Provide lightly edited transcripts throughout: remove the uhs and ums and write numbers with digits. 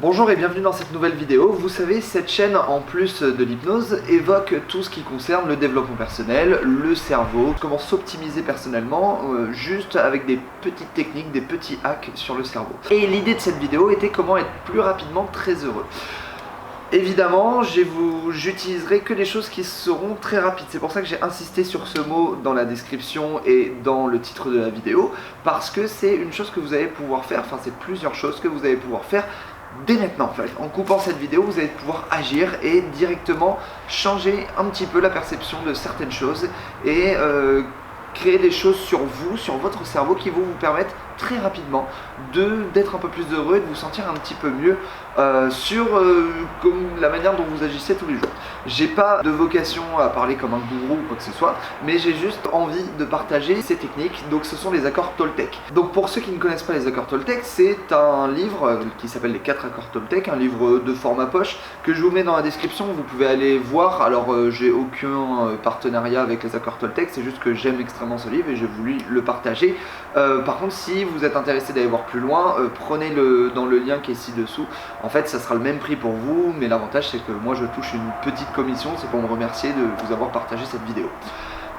Bonjour et bienvenue dans cette nouvelle vidéo. Vous savez, cette chaîne, en plus de l'hypnose, évoque tout ce qui concerne le développement personnel, le cerveau, comment s'optimiser personnellement, juste avec des petites techniques, des petits hacks sur le cerveau. Et l'idée de cette vidéo était comment être plus rapidement très heureux. Évidemment, j'utiliserai que des choses qui seront très rapides. C'est pour ça que j'ai insisté sur ce mot dans la description et dans le titre de la vidéo, parce que c'est une chose que vous allez pouvoir faire, enfin c'est plusieurs choses que vous allez pouvoir faire dès maintenant en fait. En coupant cette vidéo, vous allez pouvoir agir et directement changer un petit peu la perception de certaines choses et créer des choses sur vous, sur votre cerveau qui vont vous permettre très rapidement d'être un peu plus heureux et de vous sentir un petit peu mieux sur la manière dont vous agissez tous les jours. J'ai pas de vocation à parler comme un gourou ou quoi que ce soit, mais j'ai juste envie de partager ces techniques. Donc ce sont les accords Toltec. Donc pour ceux qui ne connaissent pas les accords Toltec, c'est un livre qui s'appelle les 4 accords Toltec, un livre de format poche que je vous mets dans la description, vous pouvez aller voir. Alors j'ai aucun partenariat avec les accords Toltec, c'est juste que j'aime extrêmement ce livre et j'ai voulu le partager. Par contre, si vous êtes intéressé d'aller voir plus loin, prenez-le dans le lien qui est ci-dessous. En fait, ça sera le même prix pour vous, mais l'avantage c'est que moi je touche une petite commission, c'est pour me remercier de vous avoir partagé cette vidéo.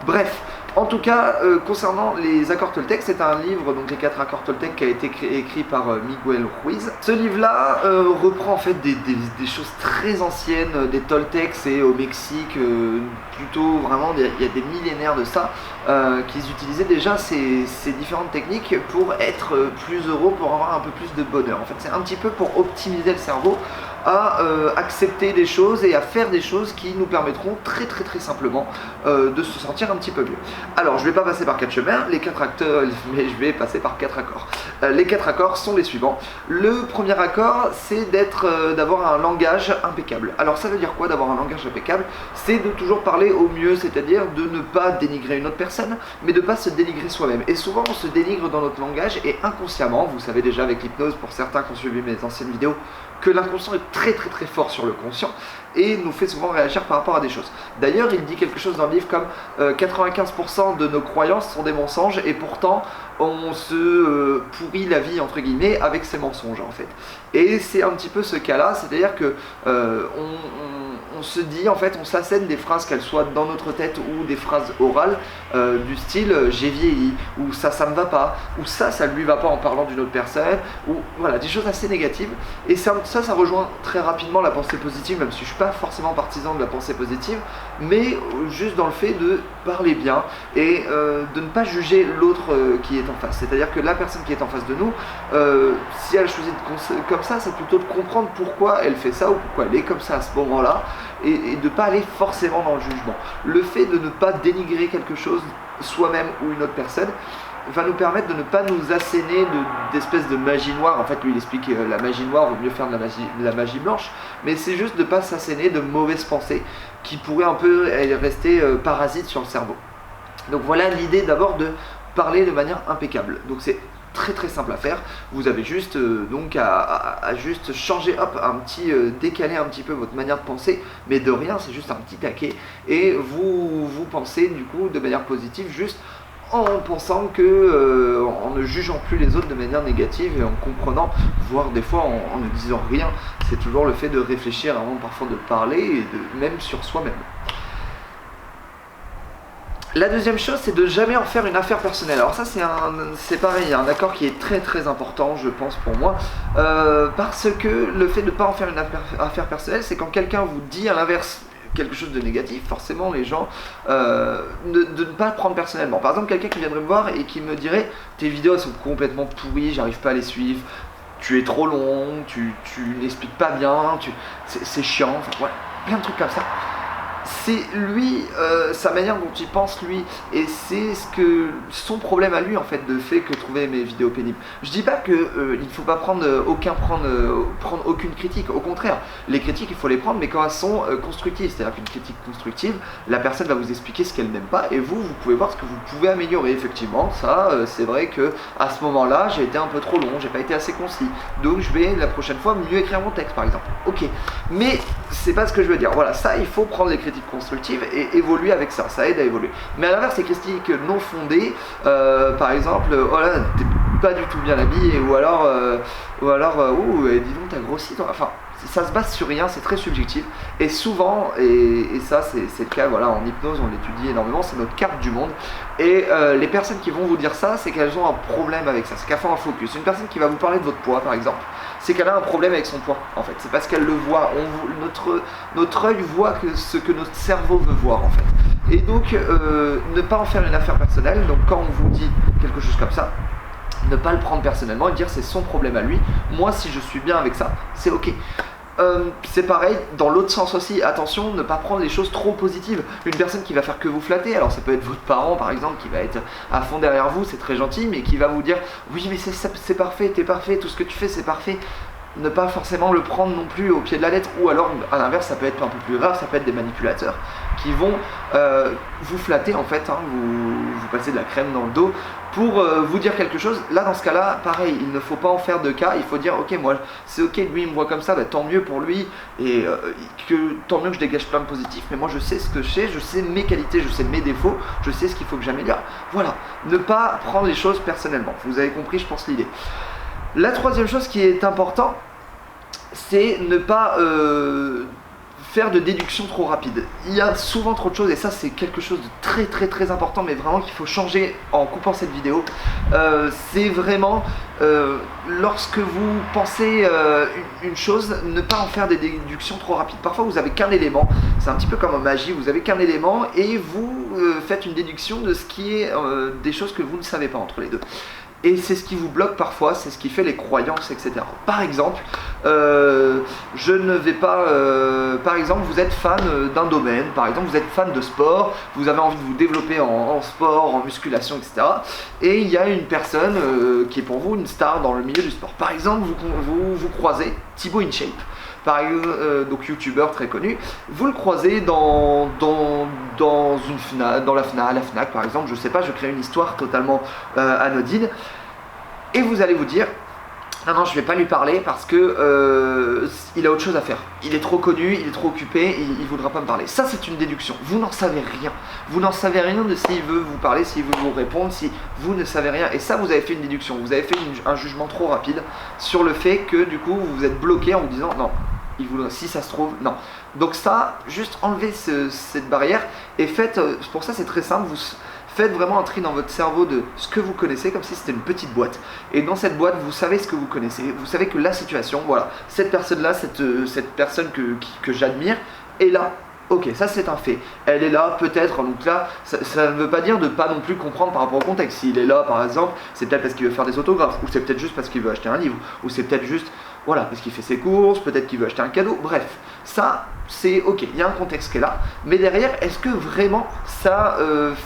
Bref, en tout cas, concernant les accords Toltec, c'est un livre, donc les 4 accords Toltec, qui a été écrit par Miguel Ruiz. Ce livre-là reprend en fait des choses très anciennes des Toltecs, c'est au Mexique, plutôt vraiment, il y a des millénaires de ça, qu'ils utilisaient déjà ces différentes techniques pour être plus heureux, pour avoir un peu plus de bonheur. En fait, c'est un petit peu pour optimiser le cerveau, à accepter des choses et à faire des choses qui nous permettront très simplement de se sentir un petit peu mieux. Alors je vais pas passer par 4 chemins, les 4 acteurs, mais je vais passer par 4 accords. Les 4 accords sont les suivants. Le premier accord, c'est d'avoir un langage impeccable. Alors ça veut dire quoi d'avoir un langage impeccable? C'est de toujours parler au mieux, c'est-à-dire de ne pas dénigrer une autre personne, mais de ne pas se dénigrer soi-même. Et souvent on se dénigre dans notre langage et inconsciemment, vous savez déjà avec l'hypnose, pour certains qui ont suivi mes anciennes vidéos, que l'inconscient est très fort sur le conscient et nous fait souvent réagir par rapport à des choses. D'ailleurs, il dit quelque chose dans le livre comme 95% de nos croyances sont des mensonges et pourtant on se pourrit la vie entre guillemets avec ces mensonges en fait. Et c'est un petit peu ce cas-là, c'est-à-dire que on se dit, en fait, on s'assène des phrases, qu'elles soient dans notre tête ou des phrases orales, du style j'ai vieilli, ou ça me va pas, ou ça lui va pas en parlant d'une autre personne, ou voilà, des choses assez négatives. Et ça rejoint très rapidement la pensée positive, même si je suis pas forcément partisan de la pensée positive, mais juste dans le fait de parler bien et de ne pas juger l'autre qui est en face. C'est-à-dire que la personne qui est en face de nous, si elle choisit comme ça, c'est plutôt de comprendre pourquoi elle fait ça ou pourquoi elle est comme ça à ce moment-là, et de ne pas aller forcément dans le jugement. Le fait de ne pas dénigrer quelque chose, soi-même ou une autre personne, va nous permettre de ne pas nous asséner d'espèces de magie noire. En fait, lui il explique que la magie noire vaut mieux faire de la magie blanche, mais c'est juste de ne pas s'asséner de mauvaises pensées qui pourraient un peu rester parasites sur le cerveau. Donc voilà l'idée d'abord de parler de manière impeccable. Donc c'est très simple à faire. Vous avez juste donc à juste changer, hop, décaler un petit peu votre manière de penser, mais de rien, c'est juste un petit taquet, et vous pensez du coup de manière positive, juste en pensant que, en ne jugeant plus les autres de manière négative et en comprenant, voire des fois en ne disant rien. C'est toujours le fait de réfléchir avant parfois de parler et même sur soi-même. La deuxième chose, c'est de jamais en faire une affaire personnelle. Alors ça, c'est pareil, il y a un accord qui est très important, je pense, pour moi, parce que le fait de ne pas en faire une affaire personnelle, c'est quand quelqu'un vous dit à l'inverse quelque chose de négatif, forcément les gens de ne pas prendre personnellement. Par exemple, quelqu'un qui viendrait me voir et qui me dirait tes vidéos elles sont complètement pourries, j'arrive pas à les suivre, tu es trop long, tu n'expliques pas bien, c'est chiant, enfin voilà, plein de trucs comme ça. C'est lui, sa manière dont il pense lui, et c'est son problème à lui en fait, de fait que trouver mes vidéos pénibles. Je dis pas que il ne faut pas prendre aucune critique, au contraire, les critiques il faut les prendre, mais quand elles sont constructives, c'est-à-dire qu'une critique constructive, la personne va vous expliquer ce qu'elle n'aime pas, et vous pouvez voir ce que vous pouvez améliorer. Effectivement, ça c'est vrai que à ce moment-là, j'ai été un peu trop long, j'ai pas été assez concis, donc je vais la prochaine fois mieux écrire mon texte par exemple. Ok, mais c'est pas ce que je veux dire. Voilà, ça il faut prendre les critiques constructive et évoluer avec ça aide à évoluer. Mais à l'inverse, les critiques non fondées, par exemple, oh là, pas du tout bien habillé, ou alors ouh, dis donc t'as grossi toi. Enfin, ça se base sur rien, c'est très subjectif. Et souvent, et ça c'est le cas, voilà, en hypnose on l'étudie énormément, c'est notre carte du monde. Et les personnes qui vont vous dire ça, c'est qu'elles ont un problème avec ça, c'est qu'elles font un focus. Une personne qui va vous parler de votre poids par exemple, c'est qu'elle a un problème avec son poids en fait. C'est parce qu'elle le voit, notre œil voit ce que notre cerveau veut voir en fait. Et donc ne pas en faire une affaire personnelle. Donc quand on vous dit quelque chose comme ça, ne pas le prendre personnellement et dire c'est son problème à lui. Moi si je suis bien avec ça, c'est ok. C'est pareil dans l'autre sens aussi, attention, ne pas prendre les choses trop positives. Une personne qui va faire que vous flatter, alors ça peut être votre parent par exemple qui va être à fond derrière vous, c'est très gentil, mais qui va vous dire oui mais c'est parfait, t'es parfait, tout ce que tu fais c'est parfait. Ne pas forcément le prendre non plus au pied de la lettre, ou alors à l'inverse ça peut être un peu plus grave, ça peut être des manipulateurs qui vont vous flatter en fait, hein, vous passer de la crème dans le dos pour vous dire quelque chose. Là dans ce cas là pareil, il ne faut pas en faire de cas, il faut dire ok moi c'est ok, lui il me voit comme ça, bah, tant mieux pour lui, et tant mieux que je dégage plein de positifs, mais moi je sais ce que je sais mes qualités, je sais mes défauts, je sais ce qu'il faut que j'améliore. Voilà, ne pas prendre les choses personnellement, vous avez compris je pense l'idée. La troisième chose qui est importante, c'est ne pas faire de déduction trop rapide. Il y a souvent trop de choses et ça c'est quelque chose de très important, mais vraiment qu'il faut changer en coupant cette vidéo. C'est vraiment lorsque vous pensez une chose, ne pas en faire des déductions trop rapides. Parfois vous avez qu'un élément, c'est un petit peu comme en magie, vous avez qu'un élément et vous faites une déduction de ce qui est des choses que vous ne savez pas entre les deux. Et c'est ce qui vous bloque parfois, c'est ce qui fait les croyances, etc. Par exemple, je ne vais pas... par exemple, vous êtes fan d'un domaine, par exemple, vous êtes fan de sport, vous avez envie de vous développer en sport, en musculation, etc. Et il y a une personne qui est pour vous une star dans le milieu du sport. Par exemple, vous croisez Thibaut InShape. Donc youtubeur très connu, vous le croisez dans une FNAC, dans la FNAC par exemple, je sais pas, je crée une histoire totalement anodine, et vous allez vous dire non je vais pas lui parler parce que il a autre chose à faire, il est trop connu, il est trop occupé, il voudra pas me parler. Ça c'est une déduction, vous n'en savez rien, vous n'en savez rien de s'il veut vous parler, s'il veut vous répondre, si vous ne savez rien, et ça vous avez fait une déduction, vous avez fait un jugement trop rapide sur le fait que du coup vous vous êtes bloqué en vous disant non, il voudrait, si ça se trouve, non. Donc ça, juste enlevez cette barrière et faites, pour ça c'est très simple, vous faites vraiment un tri dans votre cerveau de ce que vous connaissez, comme si c'était une petite boîte. Et dans cette boîte, vous savez ce que vous connaissez, vous savez que la situation, voilà, cette personne-là, cette personne que j'admire est là. Ok, ça c'est un fait. Elle est là, peut-être, donc là, ça ne veut pas dire de pas non plus comprendre par rapport au contexte. S'il est là, par exemple, c'est peut-être parce qu'il veut faire des autographes, ou c'est peut-être juste parce qu'il veut acheter un livre, ou c'est peut-être juste, voilà, parce qu'il fait ses courses, peut-être qu'il veut acheter un cadeau, bref. Ça, c'est ok, il y a un contexte qui est là, mais derrière, est-ce que vraiment ça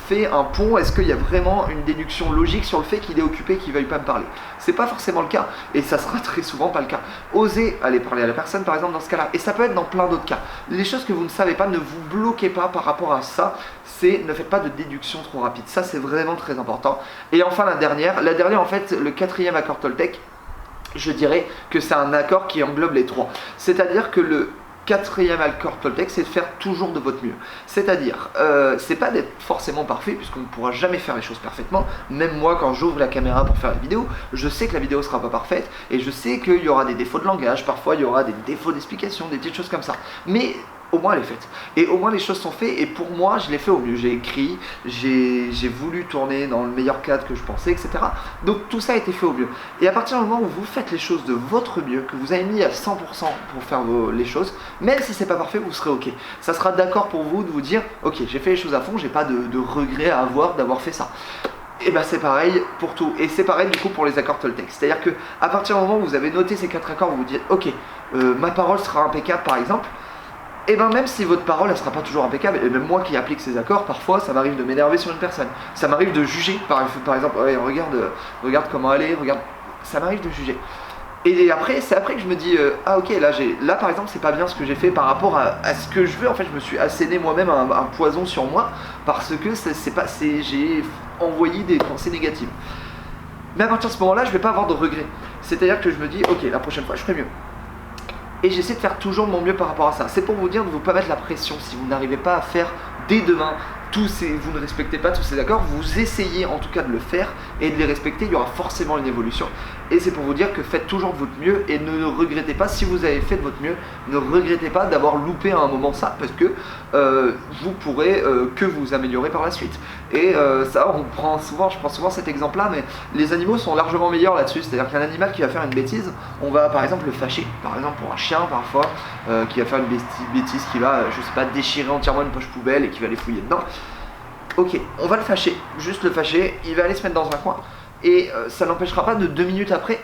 fait un pont? Est-ce qu'il y a vraiment une déduction logique sur le fait qu'il est occupé, qu'il ne veuille pas me parler? C'est pas forcément le cas, et ça sera très souvent pas le cas. Osez aller parler à la personne, par exemple, dans ce cas-là, et ça peut être dans plein d'autres cas. Les choses que vous ne savez pas, ne vous bloquez pas par rapport à ça, ne faites pas de déduction trop rapide, ça c'est vraiment très important. Et enfin la dernière en fait, le quatrième accord Toltec, je dirais que c'est un accord qui englobe les trois. C'est-à-dire que le quatrième accord Toltec, c'est de faire toujours de votre mieux. C'est-à-dire, c'est pas d'être forcément parfait, puisqu'on ne pourra jamais faire les choses parfaitement. Même moi, quand j'ouvre la caméra pour faire la vidéo, je sais que la vidéo sera pas parfaite, et je sais qu'il y aura des défauts de langage, parfois il y aura des défauts d'explication, des petites choses comme ça. Mais au moins elle est faite. Et au moins les choses sont faites, et pour moi, je l'ai fait au mieux. J'ai écrit, j'ai voulu tourner dans le meilleur cadre que je pensais, etc. Donc tout ça a été fait au mieux. Et à partir du moment où vous faites les choses de votre mieux, que vous avez mis à 100% pour faire les choses, même si c'est pas parfait, vous serez ok. Ça sera d'accord pour vous de vous dire, ok, j'ai fait les choses à fond, j'ai pas de regret à avoir d'avoir fait ça. Et ben c'est pareil pour tout, et c'est pareil du coup pour les accords Toltec. C'est-à-dire que à partir du moment où vous avez noté ces 4 accords, vous vous dites, ok, ma parole sera impeccable par exemple. Et bien même si votre parole ne sera pas toujours impeccable, et même moi qui applique ces accords, parfois ça m'arrive de m'énerver sur une personne, ça m'arrive de juger, par exemple, ouais, regarde comment elle est, regarde, ça m'arrive de juger. Et après, c'est après que je me dis, ah ok, là par exemple c'est pas bien ce que j'ai fait par rapport à ce que je veux, en fait je me suis asséné moi-même un poison sur moi, parce que j'ai envoyé des pensées négatives. Mais à partir de ce moment-là, je vais pas avoir de regrets, c'est-à-dire que je me dis, ok, la prochaine fois je ferai mieux. Et j'essaie de faire toujours de mon mieux par rapport à ça. C'est pour vous dire de ne vous pas mettre la pression si vous n'arrivez pas à faire dès demain vous ne respectez pas tous ces accords, vous essayez en tout cas de le faire et de les respecter, il y aura forcément une évolution. Et c'est pour vous dire que faites toujours de votre mieux et ne regrettez pas, si vous avez fait de votre mieux, ne regrettez pas d'avoir loupé à un moment ça, parce que vous pourrez que vous améliorer par la suite. Et ça, je prends souvent cet exemple-là, mais les animaux sont largement meilleurs là-dessus. C'est-à-dire qu'un animal qui va faire une bêtise, on va par exemple le fâcher. Par exemple pour un chien parfois, qui va faire une bêtise, qui va, je sais pas, déchirer entièrement une poche poubelle et qui va aller fouiller dedans. Ok, on va le fâcher, juste le fâcher, il va aller se mettre dans un coin. Et ça n'empêchera pas de 2 minutes après,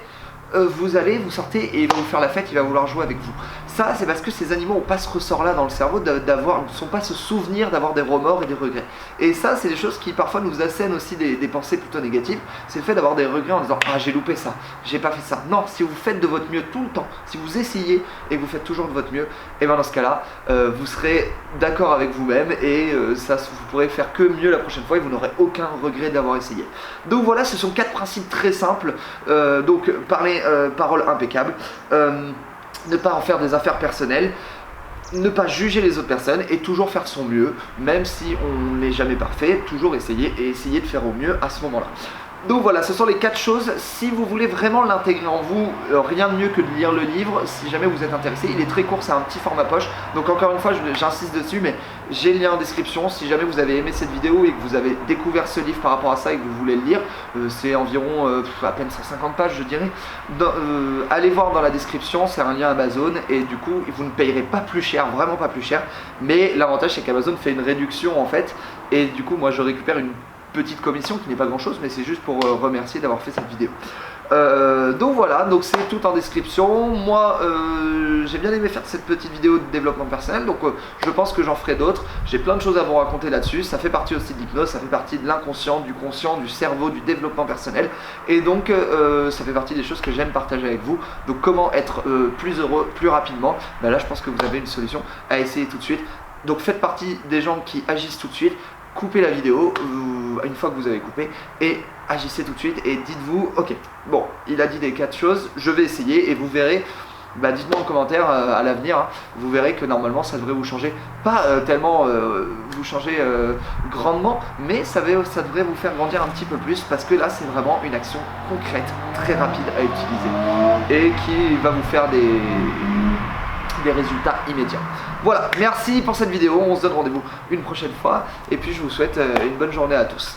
vous sortez et il va vous faire la fête, il va vouloir jouer avec vous. Ça, c'est parce que ces animaux n'ont pas ce ressort-là dans le cerveau, ne sont pas ce souvenir d'avoir des remords et des regrets. Et ça, c'est des choses qui parfois nous assènent aussi des pensées plutôt négatives. C'est le fait d'avoir des regrets en disant « Ah, j'ai loupé ça, j'ai pas fait ça ». Non, si vous faites de votre mieux tout le temps, si vous essayez et que vous faites toujours de votre mieux, et bien dans ce cas-là, vous serez d'accord avec vous-même et ça, vous pourrez faire que mieux la prochaine fois et vous n'aurez aucun regret d'avoir essayé. Donc voilà, ce sont 4 principes très simples. Donc parole impeccable. Ne pas en faire des affaires personnelles, ne pas juger les autres personnes et toujours faire son mieux, même si on n'est jamais parfait, toujours essayer et essayer de faire au mieux à ce moment-là. Donc voilà, ce sont les 4 choses. Si vous voulez vraiment l'intégrer en vous, rien de mieux que de lire le livre, si jamais vous êtes intéressé. Il est très court, c'est un petit format poche. Donc encore une fois, j'insiste dessus, mais j'ai le lien en description. Si jamais vous avez aimé cette vidéo et que vous avez découvert ce livre par rapport à ça et que vous voulez le lire, c'est environ à peine 150 pages, je dirais. Allez voir dans la description, c'est un lien Amazon et du coup, vous ne payerez pas plus cher, vraiment pas plus cher. Mais l'avantage, c'est qu'Amazon fait une réduction en fait. Et du coup, moi, je récupère une petite commission qui n'est pas grand chose, mais c'est juste pour remercier d'avoir fait cette vidéo. Donc voilà, donc c'est tout en description. Moi j'ai bien aimé faire cette petite vidéo de développement personnel, donc je pense que j'en ferai d'autres. J'ai plein de choses à vous raconter là-dessus. Ça fait partie aussi de l'hypnose, ça fait partie de l'inconscient, du conscient, du cerveau, du développement personnel, et donc ça fait partie des choses que j'aime partager avec vous. Donc comment être plus heureux plus rapidement, ben là je pense que vous avez une solution à essayer tout de suite. Donc faites partie des gens qui agissent tout de suite. Coupez la vidéo une fois que vous avez coupé et agissez tout de suite et dites-vous ok, bon, il a dit des 4 choses, je vais essayer et vous verrez, bah dites-moi en commentaire à l'avenir, hein, vous verrez que normalement ça devrait vous changer, pas tellement vous changer grandement, mais ça devrait vous faire grandir un petit peu plus parce que là c'est vraiment une action concrète, très rapide à utiliser et qui va vous faire des résultats immédiats. Voilà, merci pour cette vidéo, on se donne rendez-vous une prochaine fois et puis je vous souhaite une bonne journée à tous.